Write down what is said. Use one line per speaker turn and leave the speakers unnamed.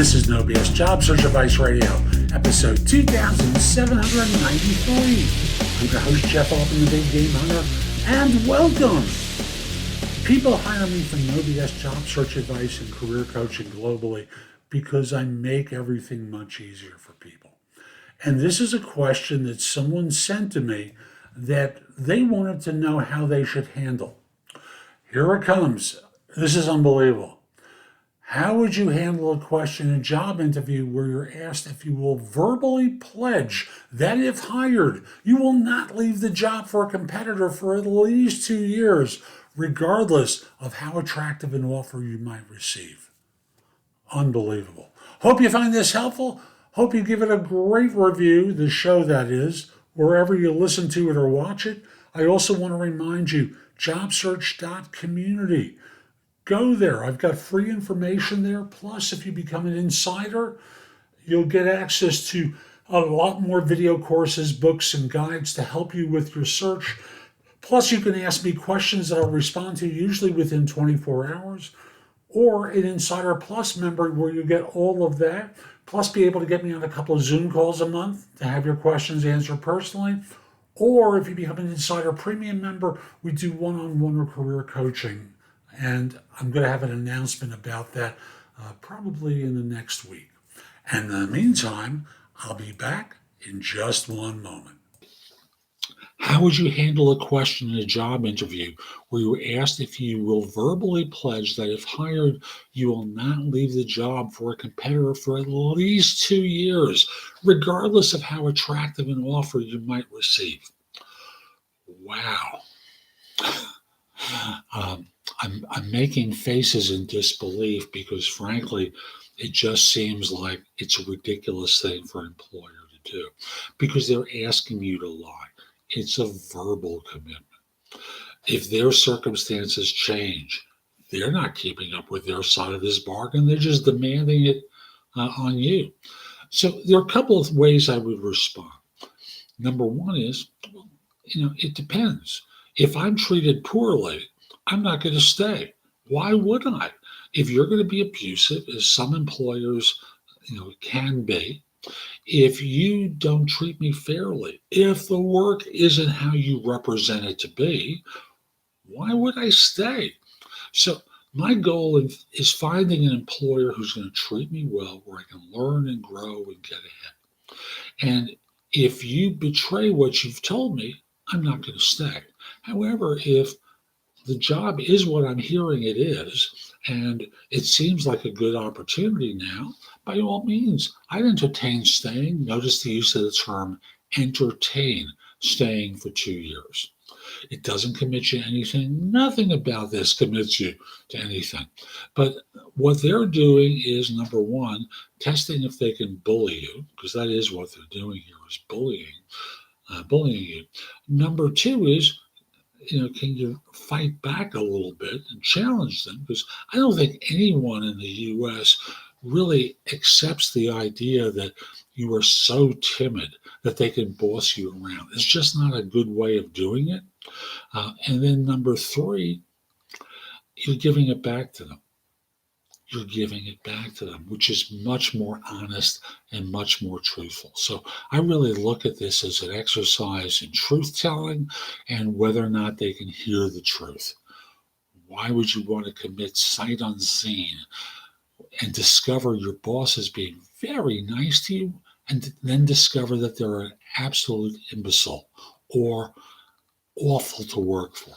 This is No BS Job Search Advice Radio, episode 2793. I'm your host, Jeff Altman, the Big Game Hunter, and welcome. People hire me for No BS Job Search Advice and career coaching globally because I make everything much easier for people. And this is a question that someone sent to me that they wanted to know how they should handle. Here it comes. This is unbelievable. How would you handle a question in a job interview where you're asked if you will verbally pledge that if hired, you will not leave the job for a competitor for at least 2 years, regardless of how attractive an offer you might receive? Unbelievable. Hope you find this helpful. Hope you give it a great review, the show that is, wherever you listen to it or watch it. I also want to remind you, JobSearch.Community. Go there. I've got free information there. Plus, if you become an insider, you'll get access to a lot more video courses, books, and guides to help you with your search. Plus, you can ask me questions that I'll respond to usually within 24 hours, or an Insider Plus member where you get all of that, plus be able to get me on a couple of Zoom calls a month to have your questions answered personally. Or if you become an Insider Premium member, we do one-on-one or career coaching. And I'm going to have an announcement about that probably in the next week. And in the meantime, I'll be back in just one moment. How would you handle a question in a job interview where you're asked if you will verbally pledge that if hired, you will not leave the job for a competitor for at least 2 years, regardless of how attractive an offer you might receive? Wow. I'm making faces in disbelief because, frankly, it just seems like it's a ridiculous thing for an employer to do because they're asking you to lie. It's a verbal commitment. If their circumstances change, they're not keeping up with their side of this bargain. They're just demanding it on you. So there are a couple of ways I would respond. Number one is, it depends. If I'm treated poorly, I'm not going to stay. Why would I? If you're going to be abusive, as some employers, can be, if you don't treat me fairly, if the work isn't how you represent it to be, why would I stay? So my goal is finding an employer who's going to treat me well, where I can learn and grow and get ahead. And if you betray what you've told me, I'm not going to stay. However, if the job is what I'm hearing it is, and it seems like a good opportunity now, by all means, I'd entertain staying. Notice the use of the term entertain, staying for 2 years. It doesn't commit you to anything. Nothing about this commits you to anything. But what they're doing is, number one, testing if they can bully you, because that is what they're doing here, is bullying you. Number two is, can you fight back a little bit and challenge them? Because I don't think anyone in the U.S. really accepts the idea that you are so timid that they can boss you around. It's just not a good way of doing it. And then number three, you're giving it back to them. You're giving it back to them, which is much more honest and much more truthful. So I really look at this as an exercise in truth-telling and whether or not they can hear the truth. Why would you want to commit sight unseen and discover your boss is being very nice to you and then discover that they're an absolute imbecile or awful to work for?